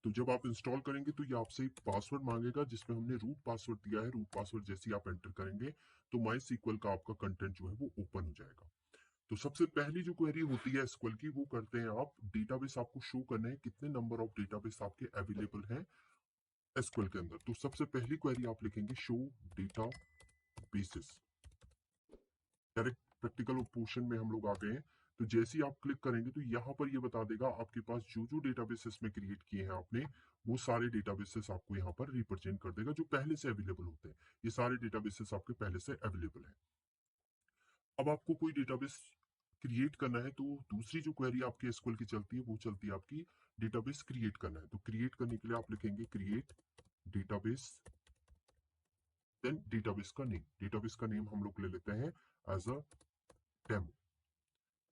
तो जब आप इंस्टॉल करेंगे तो ये आपसे एक पासवर्ड मांगेगा जिसमें हमने रूट पासवर्ड दिया है। रूट पासवर्ड जैसे ही आप एंटर करेंगे तो माई सीक्वल का आपका कंटेंट जो है वो ओपन हो जाएगा। तो सबसे पहली जो क्वेरी होती है एसक्यूएल की वो करते हैं आप, डेटाबेस आपको शो करना है कितने नंबर ऑफ डेटाबेस आपके अवेलेबल हैं एसक्यूएल के अंदर। तो सबसे पहली क्वेरी आप लिखेंगे show data basis. Direct practical portion में हम लोग आ गए हैं। तो जैसे ही आप क्लिक करेंगे तो यहाँ पर ये बता देगा आपके पास जो जो डेटाबेसेस में क्रिएट किए हैं आपने, वो सारे डेटाबेसेस आपको यहाँ पर रिप्रेजेंट कर देगा जो पहले से अवेलेबल होते हैं। ये सारे डेटाबेसेस आपके पहले से अवेलेबल हैं। अब आपको कोई डेटाबेस क्रिएट करना है तो दूसरी जो क्वेरी आपकी एसक्यूएल की चलती है वो चलती है आपकी डेटाबेस क्रिएट करना है। तो क्रिएट करने के लिए आप लिखेंगे क्रिएट डेटाबेस, देन डेटाबेस का नेम। डेटाबेस का नेम हम लोग ले लेते हैं एज अ डेमो।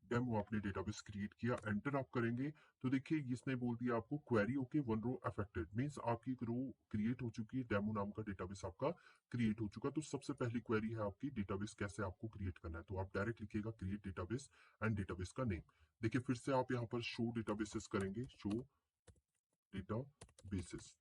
डेमो आपने डेटाबेस क्रिएट किया, एंटर आप करेंगे तो देखिए इसने बोल दिया आपको query okay, one row affected, means आपकी एक रो क्रिएट हो चुकी है, डेमो नाम का डेटाबेस आपका क्रिएट हो चुका। तो सबसे पहली क्वेरी है आपकी डेटाबेस कैसे आपको क्रिएट करना है। तो आप डायरेक्ट लिखिएगा क्रिएट डेटाबेस एंड डेटाबेस का नेम। देखिए फिर से आप यहाँ पर शो डेटाबेसेस करेंगे, शो डेटाबेसेस।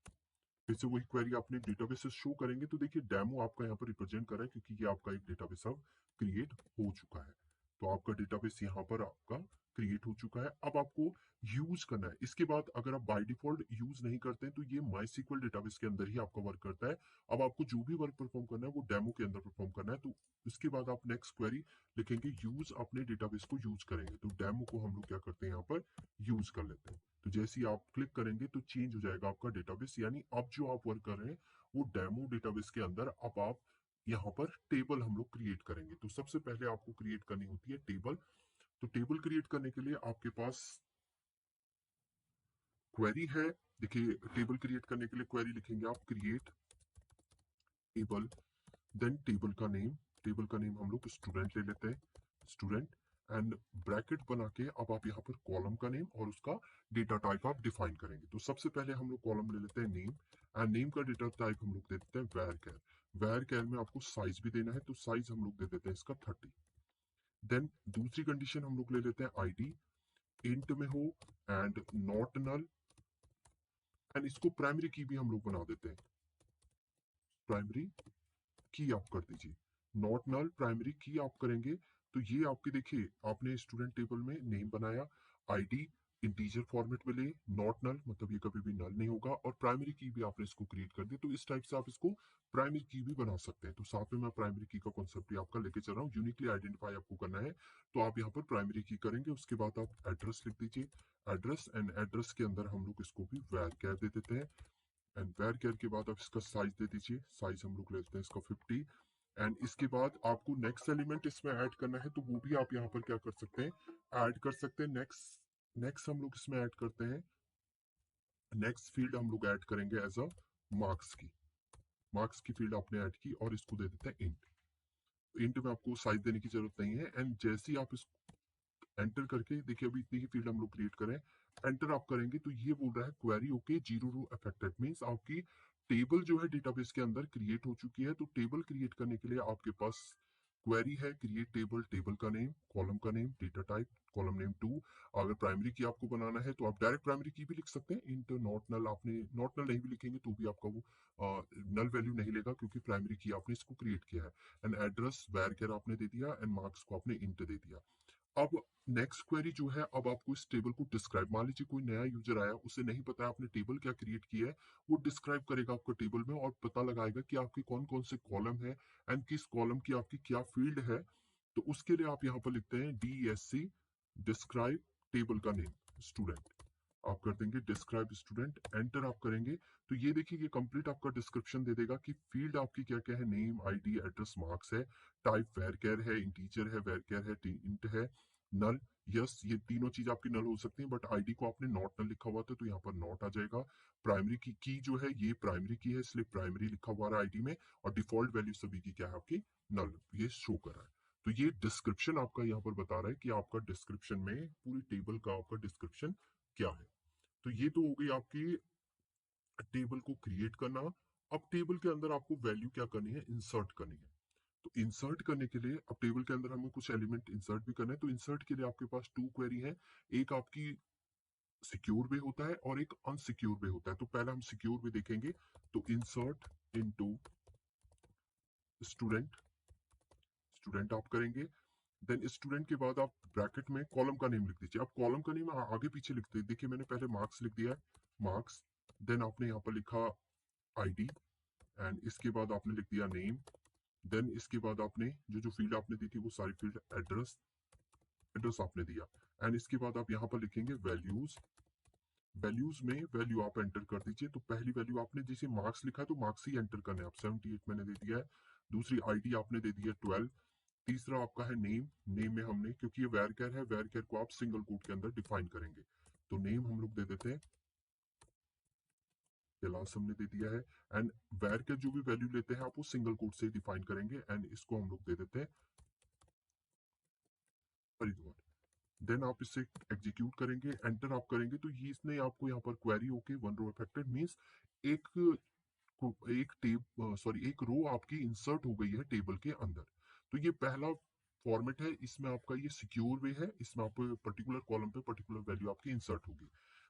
फिर से वही क्वेरी आपने डेटाबेसेस शो करेंगे तो देखिए डेमो आपका यहाँ पर रिप्रेजेंट कर रहा है क्योंकि ये आपका एक डेटाबेस अब क्रिएट हो चुका है। तो आपका डेटाबेस यहाँ पर आपका क्रिएट हो चुका है। अब आपको यूज करना है। इसके बाद अगर आप बाय डिफॉल्ट यूज नहीं करते हैं तो ये माई सीक्वल डेटाबेस के अंदर ही आपका वर्क करता है। अब आपको जो भी वर्क परफॉर्म करना है वो डेमो के अंदर परफॉर्म करना है। तो इसके बाद आप नेक्स्ट क्वेरी लिखेंगे यूज, अपने डेटाबेस को यूज करेंगे। तो डेमो को हम लोग क्या करते हैं यहाँ पर यूज कर लेते हैं। तो जैसे ही आप क्लिक करेंगे तो चेंज हो जाएगा आपका डेटाबेस, यानी अब जो आप वर्क कर रहे हैं वो डेमो डेटाबेस के अंदर। अब आप यहाँ पर टेबल हम लोग क्रिएट करेंगे। तो सबसे पहले आपको क्रिएट करनी होती है टेबल। तो टेबल क्रिएट करने के लिए आपके पास क्वेरी है। देखिए टेबल क्रिएट करने के लिए क्वेरी लिखेंगे आप क्रिएट टेबल, देन टेबल का नेम। टेबल का नेम हम लोग स्टूडेंट ले लेते हैं, स्टूडेंट, एंड ब्रैकेट बना के अब आप यहाँ पर कॉलम का नेम और उसका डेटा टाइप आप डिफाइन करेंगे। तो सबसे पहले हम लोग कॉलम ले लेते हैं नेम, एंड नेम का डेटा टाइप हम लोग दे देते हैं वैर कैर। वैर कैर में आपको साइज भी देना है तो साइज हम लोग दे देते हैं इसका 30। देन दूसरी कंडीशन हम लोग ले लेते हैं आईडी, इंट में हो एंड नॉट नल, एंड इसको प्राइमरी की भी हम लोग बना देते हैं। प्राइमरी की आप कर दीजिए, नॉट नल प्राइमरी की आप करेंगे तो ये आपके देखिए आपने स्टूडेंट टेबल में नेम बनाया, आईडी इंटीजर फॉर्मेट में ले, नॉट नल मतलब ये कभी भी नल नहीं होगा, और प्राइमरी की भी आपने इसको क्रिएट कर दिया। तो इस टाइप से आप इसको प्राइमरी की भी बना सकते हैं। तो साथ में मैं प्राइमरी की का कॉन्सेप्ट भी आपका लेके चल रहा हूँ। यूनिकली आइडेंटिफाई आपको करना है तो आप यहाँ पर प्राइमरी की करेंगे। उसके बाद आप एड्रेस लिख दीजिए, एड्रेस, एंड एड्रेस के अंदर हम लोग इसको भी वैर कैर दे देते हैं, एंड वैर कैर के बाद आप इसका साइज दे दीजिए। साइज हम लोग लेते हैं इसका 50। एंड इसके बाद आपको नेक्स्ट एलिमेंट इसमें ऐड करना है तो वो भी आप यहाँ पर क्या कर सकते हैं, ऐड कर सकते हैं। नेक्स्ट नेक्स्ट हम लोग इसमें ऐड करते हैं, नेक्स्ट फील्ड हम लोग ऐड करेंगे एज अ मार्क्स की। मार्क्स की फील्ड आपने ऐड की और इसको दे देते हैं इंट। इंट में आपको साइज देने की जरूरत नहीं है। एंड जैसे ही आप इस एंटर करके देखिए अभी इतनी ही फील्ड हम लोग क्रिएट करें, एंटर आप करेंगे तो ये बोल रहा है query okay, zero row affected, means आपकी टेबल जो है डेटाबेस के अंदर क्रिएट हो चुकी है। तो टेबल क्रिएट करने के लिए आपके पास क्वेरी है क्रिएट टेबल, टेबल का नेम, कॉलम का name, data type column name 2। अगर प्राइमरी की आपको बनाना है तो आप डायरेक्ट प्राइमरी की भी लिख सकते हैं, इंट नॉट नल। आपने नॉट नल नहीं भी लिखेंगे तो भी आपका वो नल वैल्यू नहीं लेगा क्योंकि प्राइमरी की आपने इसको क्रिएट किया है। एंड एड्रेस वैर केयर आपने दे दिया, एंड मार्क्स को आपने इंट दे दिया। अब नेक्स्ट क्वेरी जो है, अब आपको इस टेबल को डिस्क्राइब, मान लीजिए कोई नया यूजर आया उसे नहीं पता है आपने टेबल क्या क्रिएट किया है, वो डिस्क्राइब करेगा आपको टेबल में और पता लगाएगा कि आपके कौन कौन से कॉलम है एंड किस कॉलम की आपकी क्या फील्ड है। तो उसके लिए आप यहाँ पर लिखते हैं DSC, डिस्क्राइब टेबल का नेम स्टूडेंट। आप कर देंगे डिस्क्राइब स्टूडेंट, एंटर आप करेंगे तो ये देखिए ये कंप्लीट आपका डिस्क्रिप्शन दे देगा कि फील्ड आपकी क्या क्या है, नेम, आईडी, एड्रेस, मार्क्स है, टाइप वेर केयर है, इंटीजर है, वेर केयर है, इंट है, नल, यस, ये तीनों चीज आपकी नल हो सकती है। बट आईडी को आपने नॉट नल लिखा हुआ था तो यहाँ पर नॉट आ जाएगा। प्राइमरी की जो है ये प्राइमरी की है इसलिए प्राइमरी लिखा हुआ है आईडी में, और डिफॉल्ट वैल्यू सभी की क्या है आपकी नल, ये शो कर रहा है। तो ये डिस्क्रिप्शन आपका यहाँ पर बता रहा है कि आपका डिस्क्रिप्शन में पूरी टेबल का आपका डिस्क्रिप्शन क्या है। तो ये तो हो गई आपकी टेबल को क्रिएट करना। अब टेबल के अंदर आपको वैल्यू क्या करनी है, इंसर्ट करनी है। तो इंसर्ट करने के लिए अब टेबल के अंदर हमें कुछ एलिमेंट इंसर्ट भी करना है। तो इंसर्ट के लिए आपके पास टू क्वेरी है, एक आपकी सिक्योर वे होता है और एक अनसिक्योर वे होता है। तो पहले हम सिक्योर वे देखेंगे। तो इंसर्ट इनटू स्टूडेंट, स्टूडेंट आप करेंगे। देन स्टूडेंट के बाद आप ब्रैकेट में कॉलम का नेम लिख दीजिए। आप कॉलम का नेम आगे पीछे लिखते, देखिए मैंने पहले मार्क्स लिख दिया है, मार्क्स। देन आपने यहाँ पर लिखा आईडी, एंड इसके बाद आपने लिख दिया नेम। देन इसके बाद आपने जो जो फील्ड आपने दी थी वो सारी फील्ड, एड्रेस, एड्रेस आपने दिया। एंड इसके बाद आप यहाँ पर लिखेंगे वैल्यूज। वैल्यूज में वैल्यू आप एंटर कर दीजिए। तो पहली वैल्यू आपने जैसे मार्क्स लिखा है तो मार्क्स ही एंटर करने हैं आप, 78 मैंने दे दिया है। दूसरी आईडी आपने दे दिया 12। तीसरा आपका है नेम। नेम में हमने, क्योंकि ये वैरकेर है, वैरकेर को आप सिंगल कोट के अंदर डिफाइन करेंगे, तो नेम हम लोग दे देते हैं, ये लास्ट हमने दे दिया है। एंड वैरकेर जो भी वैल्यू लेते हैं आप वो सिंगल कोट से डिफाइन करेंगे, एंड इसको हम लोग दे देते हैं हरिद्वार। देन आप इसे एग्जीक्यूट करेंगे, एंटर आप करेंगे, तो ये इसने आपको यहाँ पर क्वेरी होके वन रो अफेक्टेड मींस एक एक रो आपकी इंसर्ट हो गई है टेबल के अंदर। तो ये पहला फॉर्मेट है, इसमें आपका ये सिक्योर वे है, इसमें आप पर्टिकुलर कॉलम पे पर्टिकुलर वैल्यू आपकी इंसर्ट होगी।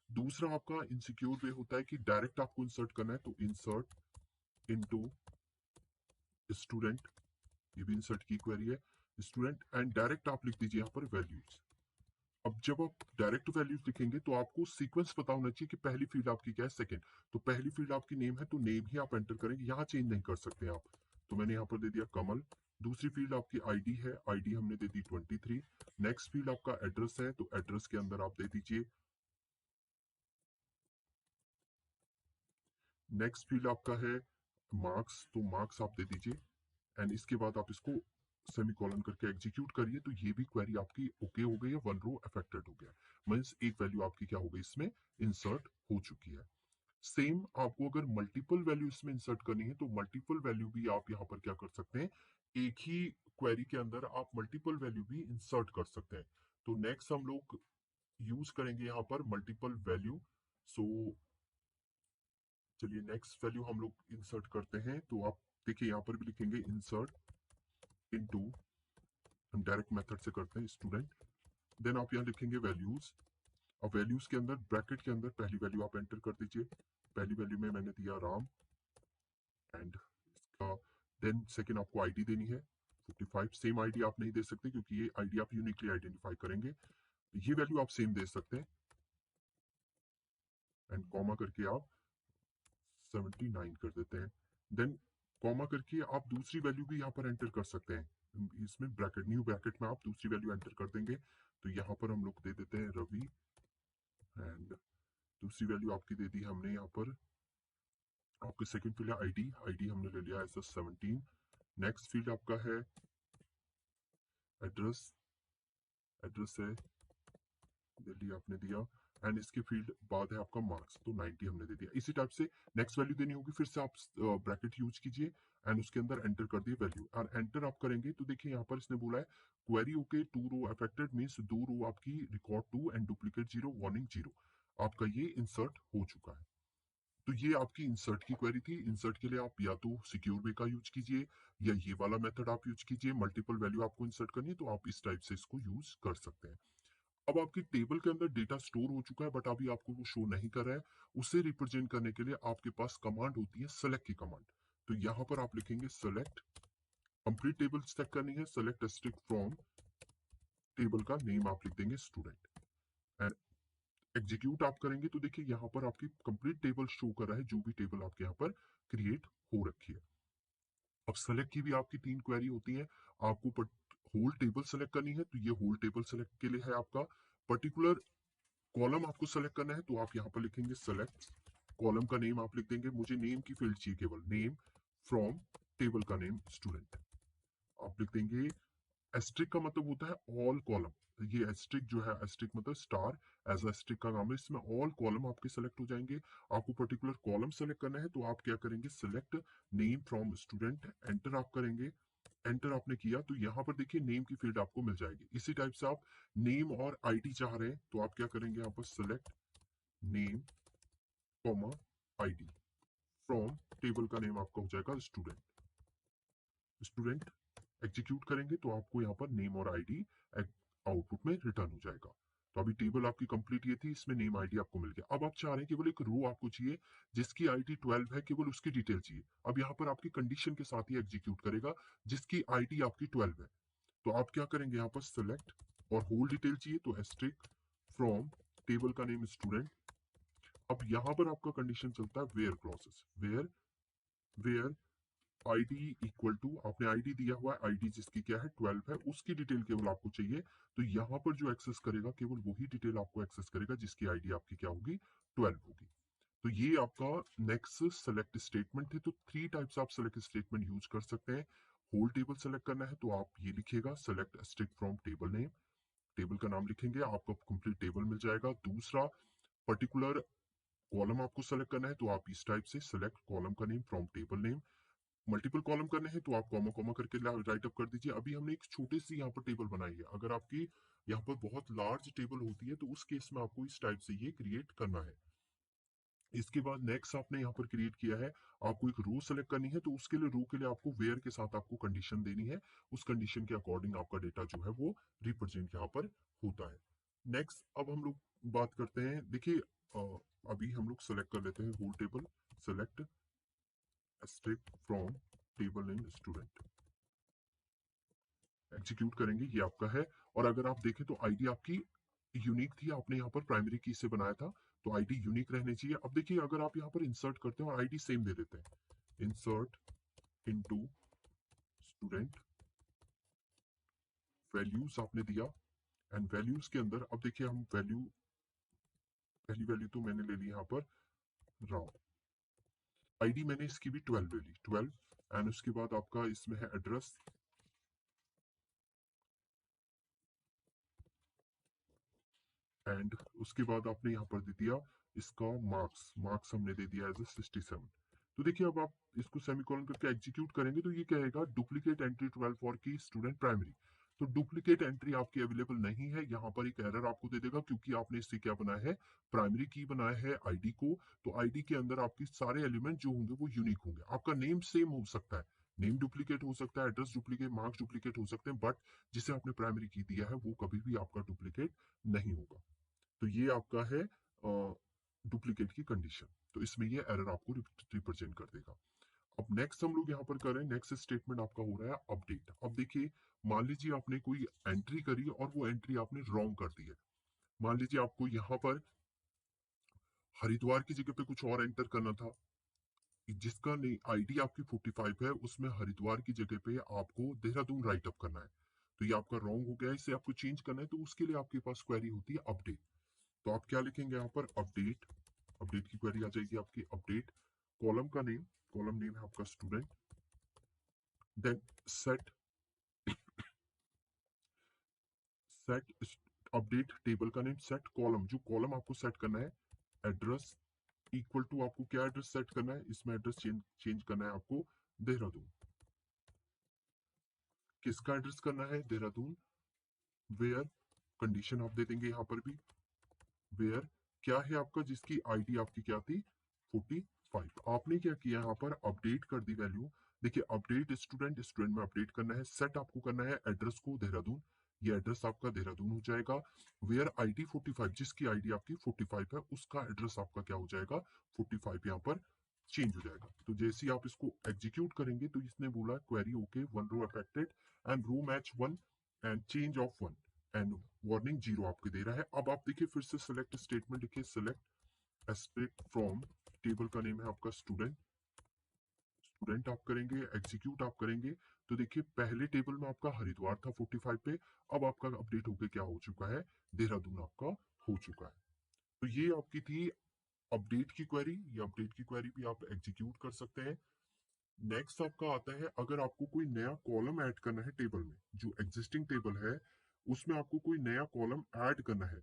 दूसरा आपका इनसिक्योर वे होता है कि डायरेक्ट आपको इंसर्ट करना है, तो इंसर्ट इनटू स्टूडेंट, ये भी इंसर्ट की क्वेरी है, स्टूडेंट, एंड डायरेक्ट आप लिख दीजिए यहाँ पर वैल्यूज। अब जब आप डायरेक्ट वैल्यूज लिखेंगे तो आपको सीक्वेंस पता होना चाहिए कि पहली फील्ड आपकी क्या है, सेकंड। तो पहली फील्ड आपकी नेम है तो नेम ही आप एंटर करेंगे, यहाँ चेंज नहीं कर सकते आप। तो मैंने यहाँ पर दे दिया कमल। दूसरी फील्ड आपकी आईडी है, आईडी हमने दे दी 23। नेक्स्ट फील्ड आपका एड्रेस है, तो एड्रेस के अंदर आप दे दीजिए, नेक्स्ट फील्ड आपका है मार्क्स, तो मार्क्स आप दे दीजिए। एंड इसके बाद आप इसको सेमीकोलन करके एग्जीक्यूट करिए, तो ये भी क्वेरी आपकी ओके हो गई है, वन रो अफेक्टेड हो गया, मींस एक वैल्यू आपकी क्या हो गई इसमें इंसर्ट हो चुकी है। सेम आपको अगर मल्टीपल वैल्यू इसमें इंसर्ट करनी है तो मल्टीपल वैल्यू भी आप यहाँ पर क्या कर सकते हैं, एक ही क्वेरी के अंदर आप मल्टीपल वैल्यू भी इंसर्ट कर सकते हैं। तो नेक्स्ट हम लोग यूज करेंगे यहाँ पर मल्टीपल वैल्यू। सो चलिए नेक्स्ट वैल्यू हम लोग इंसर्ट करते हैं, तो आप देखिए यहाँ पर भी लिखेंगे इंसर्ट इनटू, हम डायरेक्ट मेथड से करते हैं स्टूडेंट। देन आप यहाँ लिखेंगे वैल्यूज। अब वैल्यूज के अंदर ब्रैकेट के अंदर पहली वैल्यू आप एंटर कर दीजिए। पहली वैल्यू में मैंने दिया राम, एंड इसका देन सेकेंड आपको आईडी देनी है 55। सेम आईडी आप नहीं दे सकते क्योंकि ये आईडी आप यूनिकली आइडेंटिफाई करेंगे, ये वैल्यू आप सेम दे सकते हैं। एंड कॉमा करके आप 79 कर देते हैं। देन कॉमा करके आप दूसरी वैल्यू भी यहाँ पर एंटर कर सकते हैं, इसमें ब्रैकेट, न्यू ब्रैकेट में आप दूसरी वैल्यू एंटर कर देंगे। तो यहाँ पर हम लोग दे देते हैं रवि, एंड दूसरी वैल्यू आपकी दे दी हमने यहाँ पर, आपकी सेकंड फील्ड है आईडी, आईडी हमने ले लिया एज 17। नेक्स्ट फील्ड आपका है एड्रेस, एड्रेस है दिल्ली आपने दिया, एंड इसके फील्ड बाद है आपका मार्क्स, तो 90 हमने दे दिया। इसी टाइप से नेक्स्ट वैल्यू देनी होगी, फिर से आप ब्रैकेट यूज कीजिए एंड उसके अंदर एंटर कर दिए वैल्यू, और एंटर आप करेंगे तो देखिए यहाँ पर इसने बोला है query okay, two row affected means दो रो आपकी रिकॉर्ड 2 एंड डुप्लीकेट 0 वार्निंग 0, आपका ये इंसर्ट हो चुका है। तो ये आपकी इंसर्ट की क्वेरी थी। इंसर्ट के लिए आप या तो सिक्योर वे का यूज कीजिए या ये वाला मेथड आप यूज कीजिए, मल्टीपल वैल्यू आपको इंसर्ट करनी है तो आप इस टाइप से इसको यूज कर सकते हैं। अब आपकी टेबल के अंदर डेटा स्टोर हो चुका है बट अभी आपको वो शो नहीं कर रहा है, उसे रिप्रेजेंट करने के लिए आपके पास कमांड होती है सेलेक्ट की कमांड। तो यहाँ पर आप लिखेंगे सेलेक्ट, कंप्लीट टेबल सेलेक्ट करनी है, सेलेक्ट स्ट्रिक्ट फ्रॉम, टेबल का नेम आप लिख देंगे स्टूडेंट, एंड एग्जीक्यूट आप करेंगे तो देखिए यहाँ पर आपकी कंप्लीट टेबल शो कर रहा है, जो भी टेबल आपके यहाँ पर क्रिएट हो रखी है। अब सेलेक्ट की भी आपकी तीन क्वेरी होती है, आपको होल टेबल सेलेक्ट करनी है, तो ये होल टेबल सेलेक्ट के लिए है। आपका पर्टिकुलर कॉलम आपको सेलेक्ट करना है, तो आप यहाँ पर लिखेंगे सेलेक्ट, कॉलम का नेम आप लिख देंगे, मुझे नेम की फील्ड चाहिए केवल, नेम फ्रॉम टेबल का नेम स्टूडेंट, आप लिख देंगे। एस्ट्रिक का मतलब होता है ऑल कॉलम, ये एस्ट्रिक जो है, एस्ट्रिक मतलब स्टार, एज एस्ट्रिक का नाम है, इसमें ऑल कॉलम आपके सेलेक्ट हो जाएंगे। आपको पर्टिकुलर कॉलम सेलेक्ट करना है तो आप क्या करेंगे, select name from student, enter आप करेंगे। एंटर आपने किया तो यहाँ पर देखिए नेम की फील्ड आपको मिल जाएगी। इसी टाइप से आप नेम और आईडी चाह रहे हैं तो आप क्या करेंगे, यहाँ पर select name comma ID from, table का नेम आपका हो जाएगा स्टूडेंट, स्टूडेंट एग्जीक्यूट करेंगे तो आपको यहाँ पर नेम और आईडी आउटपुट में रिटर्न हो जाएगा। तो अभी टेबल आपकी कंप्लीट ये थी, इसमें नेम आईडी आपको मिल गया। अब आप चाह रहे हैं केवल एक रो आपको चाहिए जिसकी आईडी 12 है, केवल उसकी डिटेल चाहिए। अब यहाँ पर आपकी कंडीशन के साथ ही एग्जीक्यूट करेगा जिसकी आईडी आपकी 12 है। तो आप क्या करेंगे, यहाँ पर सेलेक्ट और होल डिटेल चाहिए तो एस्ट्रिक फ्रॉम टेबल का नेम स्टूडेंट। अब यहाँ पर आपका कंडीशन चलता है where clauses, where where ID equal to, आपने आईडी दिया हुआ है, आईडी जिसकी क्या है 12 है, उसकी डिटेल केवल आपको चाहिए। तो यहाँ पर जो एक्सेस करेगा केवल वही डिटेल आपको एक्सेस करेगा जिसकी आईडी आपकी क्या होगी 12 होगी। तो ये आपका नेक्स्ट सेलेक्ट स्टेटमेंट है। तो 3 टाइप्स आप सेलेक्ट स्टेटमेंट यूज कर सकते हैं। होल टेबल सेलेक्ट करना है तो आप ये लिखिएगा select strict from table name, table का नाम लिखेंगे, आपको कंप्लीट टेबल मिल जाएगा। दूसरा पर्टिकुलर कॉलम आपको सेलेक्ट करना है तो आप इस टाइप से सेलेक्ट कॉलम का name from table name. Multiple column करने हैं तो आप कॉमा कॉमा करके राइट अप कर दीजिए। अभी हमने एक छोटी सी यहाँ पर टेबल बनाई है, अगर आपकी यहाँ पर बहुत लार्ज टेबल होती है तो उस केस में आपको इस टाइप से ये क्रिएट करना है। इसके बाद नेक्स्ट आपने यहाँ पर क्रिएट किया है, आपको एक रो सेलेक्ट करनी है तो उसके लिए रो के लिए आपको वेयर के साथ आपको कंडीशन देनी है, उस कंडीशन के अकॉर्डिंग आपका डेटा जो है वो रिप्रेजेंट यहाँ पर होता है। नेक्स्ट अब हम लोग बात करते हैं, देखिए अभी हम लोग सेलेक्ट कर लेते हैं whole table, select strict from table name student, execute करेंगे, ये आपका है। और अगर आप देखें तो आईडी आपकी यूनिक थी, आपने यहाँ पर प्राइमरी की से बनाया था तो आईडी यूनिक रहनी चाहिए। अब देखिए अगर आप यहाँ पर इंसर्ट करते हैं और आईडी सेम दे देते हैं, इंसर्ट इनटू स्टूडेंट, वैल्यूज आपने दिया एंड वैल्यूज के अंदर अब देखिए हम वैल्यू, पहली वैल्यू तो मैंने ले ली यहाँ पर राव, आईडी मैंने इसकी भी 12 ले ली, 12 एंड उसके बाद आपका इसमें है एड्रेस एंड उसके बाद आपने यहाँ पर दे दिया इसका मार्क्स, मार्क्स हमने दे दिया एज ए 67। तो देखिए अब आप इसको सेमीकोलन करके एग्जीक्यूट करेंगे तो ये कहेगा डुप्लीकेट एंट्री 12 फॉर की स्टूडेंट प्राइमरी। तो डुप्लीकेट एंट्री आपकी अवेलेबल नहीं है, यहाँ पर एक एरर आपको दे देगा क्योंकि आपने इससे क्या बनाया है, प्राइमरी की बनाया है आईडी को। तो आईडी के अंदर आपकी सारे एलिमेंट जो होंगे वो यूनिक होंगे, आपका नेम सेम हो सकता है, नेम डुप्लीकेट हो सकता है, एड्रेस डुप्लीकेट, मार्क्स डुप्लीकेट हो सकते हैं, बट जिसे आपने प्राइमरी की दिया है वो कभी भी आपका डुप्लीकेट नहीं होगा। तो ये आपका है डुप्लीकेट की कंडीशन, तो इसमें ये एरर आपको रिप्रेजेंट कर देगा। अब नेक्स्ट हम लोग यहाँ पर कर रहे हैं, नेक्स्ट स्टेटमेंट आपका हो रहा है अपडेट। अब देखिए मान लीजिए आपने कोई एंट्री करी और वो एंट्री आपने रॉन्ग कर दी है। मान लीजिए आपको यहाँ पर हरिद्वार की जगह पे कुछ और एंटर करना था, जिसका आईडी आपकी 45 है, उसमें हरिद्वार की जगह पे आपको देहरादून राइट अप करना है। तो ये आपका रॉन्ग हो गया, इसे आपको चेंज करना है तो उसके लिए आपके पास क्वेरी होती है अपडेट। तो आप क्या लिखेंगे यहाँ पर अपडेट, अपडेट की क्वेरी आ जाएगी आपकी अपडेट, कॉलम का नेम, कॉलम नेम है आपका student, then set, set update table का नेम, सेट कॉलम, जो कॉलम आपको सेट करना है, एड्रेस इक्वल टू, आपको क्या एड्रेस सेट करना है, इसमें एड्रेस चेंज करना है आपको देहरादून, किसका एड्रेस करना है देहरादून, वेयर, कंडीशन आप दे देंगे यहाँ पर भी, वेयर क्या है आपका जिसकी आईडी आपकी क्या थी 45। आपने क्या किया यहाँ पर अपडेट कर दी वैल्यू, देखिए अपडेट स्टूडेंट, स्टूडेंट में अपडेट करना है, सेट आपको करना है एड्रेस को देहरादून, ये एड्रेस आपका देहरादून हो जाएगा। वेयर आईडी 45, जिसकी आईडी आपकी 45 है उसका एड्रेस आपका क्या हो जाएगा 45 यहाँ पर चेंज हो जाएगा। तो जैसे ही आप इसको एग्जीक्यूट करेंगे तो इसने बोला query okay, one row affected and row match one and change of one and warning zero आपके दे रहा है। अब आप देखिए फिर से सेलेक्ट स्टेटमेंट लिखिए, सेलेक्ट एस्ट्रिक्ट फ्रॉम, टेबल का नेम है आपका स्टूडेंट, स्टूडेंट आप करेंगे, एग्जीक्यूट आप करेंगे तो देखिए पहले टेबल में आपका हरिद्वार था 45 पे, अब आपका अपडेट होकर क्या हो चुका है देहरादून आपका हो चुका है। तो ये आपकी थी अपडेट की क्वेरी, ये अपडेट की क्वेरी भी आप एग्जीक्यूट कर सकते हैं। नेक्स्ट आपका आता है अगर आपको कोई नया कॉलम ऐड करना है टेबल में, जो एग्जिस्टिंग टेबल है उसमें आपको कोई नया कॉलम ऐड करना है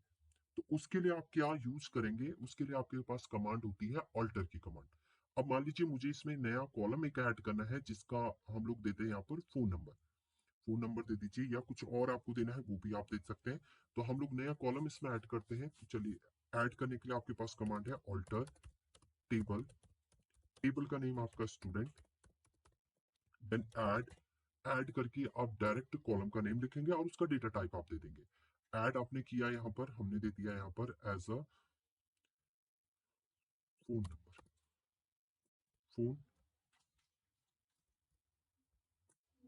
तो उसके लिए आप क्या यूज करेंगे, उसके लिए आपके पास कमांड होती है ऑल्टर की कमांड। अब मान लीजिए मुझे इसमें नया कॉलम एक ऐड करना है जिसका हम लोग देते हैं यहाँ पर फोन नंबर, फोन नंबर दे दीजिए या कुछ और आपको देना है वो भी आप दे सकते हैं। तो हम लोग नया कॉलम इसमें ऐड करते हैं, तो चलिए ऐड करने के लिए आपके पास कमांड है ऑल्टर टेबल, टेबल का नेम आपका स्टूडेंट, देन ऐड, ऐड करके आप डायरेक्ट कॉलम का नेम लिखेंगे और उसका डेटा टाइप आप दे देंगे। ऐड आपने किया यहाँ पर, हमने दे दिया यहाँ पर as a phone number, phone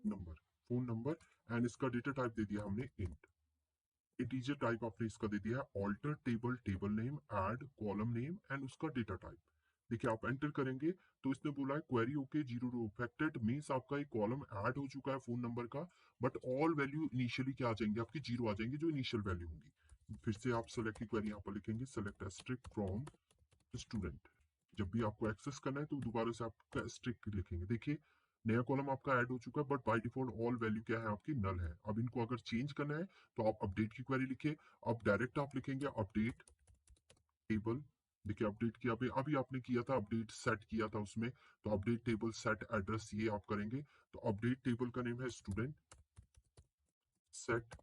number, phone number, and इसका डेटा टाइप दे दिया हमने इंट। इंटीजर टाइप आपने इसका दे दिया है alter table, table name, add column name and उसका डेटा टाइप। देखिए आप एंटर करेंगे तो इसने बोला है query okay, zero row affected, means आपका एक कॉलम ऐड हो चुका है फोन नंबर का, बट ऑल वैल्यू इनिशियली क्या आ जाएंगे, आपकी जीरो आ जाएंगी, जो इनिशियल वैल्यू होंगी। फिर से आप सेलेक्ट की क्वेरी यहाँ पर लिखेंगे, सेलेक्ट एस्ट्रिक फ्रॉम स्टूडेंट। जब भी आपको एक्सेस करना है तो दोबारा से आपका स्ट्रिक लिखेंगे। देखिए नया कॉलम आपका ऐड हो चुका है, but by default all value क्या है आपकी, नल है। अब इनको अगर चेंज करना है तो आप अपडेट की क्वेरी लिखिए। अब डायरेक्ट आप लिखेंगे अपडेट टेबल। देखिए अपडेट किया, अभी आपने किया था अपडेट सेट किया था उसमें, तो अपडेट टेबल सेट एड्रेस ये आप करेंगे। तो अपडेट टेबल का नेम है स्टूडेंट, सेट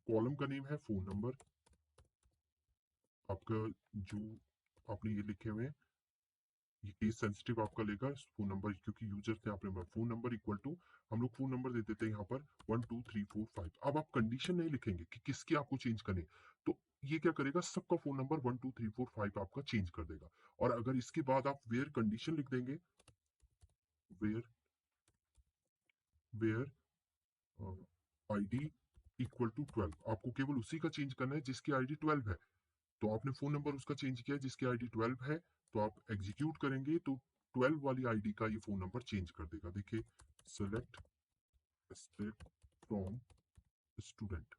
कॉलम का नेम है फोन नंबर, आपका जो आपने ये लिखे हुए हैं ये केस सेंसिटिव आपका लेगा फोन नंबर, क्योंकि यूजर थे आपने फोन नंबर इक्वल टू, हम लोग फोन नंबर दे देते हैं यहाँ पर 1 2 3 4 5। अब आप कंडीशन नहीं लिखेंगे कि किसके आपको चेंज करने, तो ये क्या करेगा, सबका फोन नंबर 1 2 3 4 5 आपका चेंज कर देगा। और अगर इसके बाद आप वेयर कंडीशन लिख देंगे, where where ID equal to 12, आपको केवल उसी का चेंज करना है जिसकी आईडी 12 है। तो आपने फोन नंबर उसका चेंज किया जिसकी आईडी 12 है, तो आप एग्जीक्यूट करेंगे तो 12 वाली आईडी का ये फोन नंबर चेंज कर देगा। देखिए select state from student.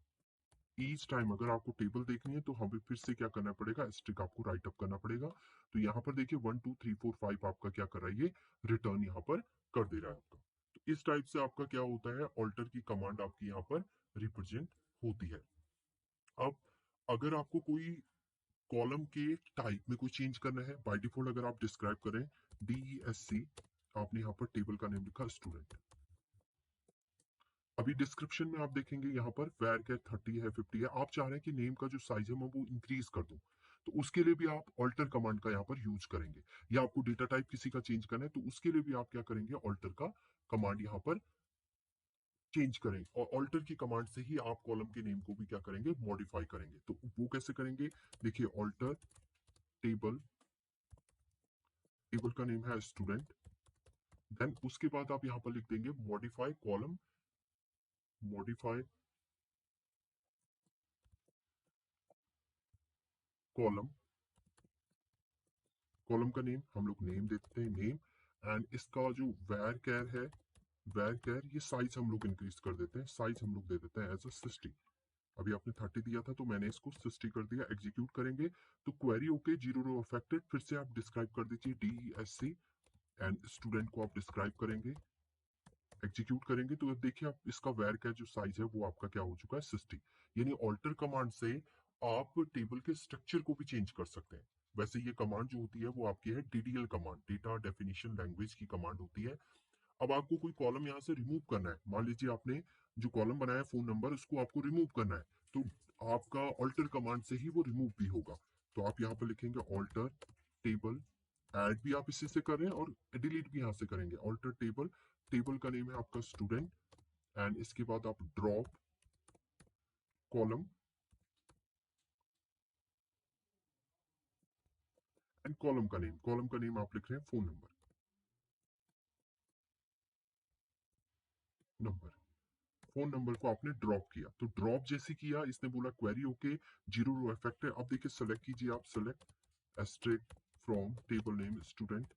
Each time अगर आपको टेबल देखनी है तो हमें फिर से क्या करना पड़ेगा, स्ट्रिक आपको राइट अप करना पड़ेगा। तो यहाँ पर देखिए 1 2 3 4 5 आपका क्या कर रहा है, ये रिटर्न यहाँ पर कर दे रहा है आपका। तो इस टाइप से आपका क्या होता है, ऑल्टर की कमांड आपकी यहाँ पर रिप्रेजेंट होती है। अब अगर आपको कोई कॉलम के टाइप में कोई चेंज करना है, बाय डिफॉल्ट अगर आप डिस्क्राइब करें DESC, आपने यहाँ पर टेबल का नेम लिखा स्टूडेंट। अभी डिस्क्रिप्शन में आप देखेंगे यहाँ पर वेर के 30 है 50 है, आप चाह रहे हैं कि नेम का जो साइज है मैं वो इंक्रीज कर दूं, तो उसके लिए भी आप ऑल्टर कमांड का यहाँ पर यूज करेंगे। या आपको डेटा टाइप किसी का चेंज करना है तो उसके लिए भी आप क्या करेंगे, ऑल्टर का कमांड यहाँ पर चेंज करें, और ऑल्टर की कमांड से ही आप कॉलम के नेम को भी क्या करेंगे, मॉडिफाई करेंगे। तो वो कैसे करेंगे, देखिए ऑल्टर टेबल, टेबल का नेम है स्टूडेंट, देन उसके बाद आप यहाँ पर लिख देंगे modify column, modify column, column का नेम हम लोग नेम देते हैं नेम, एंड इसका जो वैर कैर है, वैर कैर ये साइज हम लोग इंक्रीज कर देते हैं, साइज हम लोग दे देते हैं एज अ 60। अभी आपने 30 दिया था तो मैंने इसको 60 कर दिया। एग्जीक्यूट करेंगे तो query okay, zero row affected, फिर से आप डिस्क्राइब कर दीजिए DESC, एंड स्टूडेंट को आप डिस्क्राइब करेंगे, एग्जीक्यूट करेंगे तो अब देखिए आप इसका वैर का जो साइज है वो आपका क्या हो चुका है, 60। यानी ऑल्टर कमांड से आप टेबल के स्ट्रक्चर को भी चेंज कर सकते हैं। वैसे ये कमांड जो होती है वो आपकी है DDL command, data definition language की कमांड होती है। अब आपको कोई कॉलम यहाँ से रिमूव करना है, मान लीजिए आपने जो कॉलम बनाया फोन नंबर उसको आपको रिमूव करना है, तो आपका ऑल्टर कमांड से ही वो रिमूव भी होगा। तो आप यहाँ पर लिखेंगे ऑल्टर टेबल, ऐड भी आप इसी से कर रहे हैं और डिलीट भी यहाँ से करेंगे, ऑल्टर टेबल, टेबल का नेम है आपका स्टूडेंट, एंड इसके बाद आप ड्रॉप कॉलम, एंड कॉलम का नेम, कॉलम का नेम आप लिख रहे हैं phone number, number, phone number को आपने ड्रॉप किया। तो ड्रॉप जैसे किया इसने बोला query okay, zero row effect है। अब देखिए सेलेक्ट कीजिए आप, select asterisk from table name student,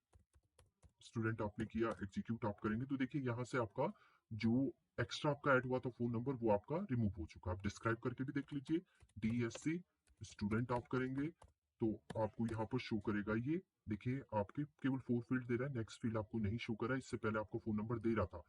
student आपने किया, एग्जीक्यूट आप करेंगे तो देखिए यहाँ से आपका जो एक्स्ट्रा आपका ऐड हुआ था फोन नंबर वो आपका रिमूव हो चुका है। आप डिस्क्राइब करके भी देख लीजिए, DESC स्टूडेंट आप करेंगे तो आपको यहाँ पर शो करेगा ये, देखिए आपके केवल 4 फील्ड दे रहा है, नेक्स्ट फील्ड आपको नहीं शो कर रहा है, इससे पहले आपको फोन नंबर दे रहा था।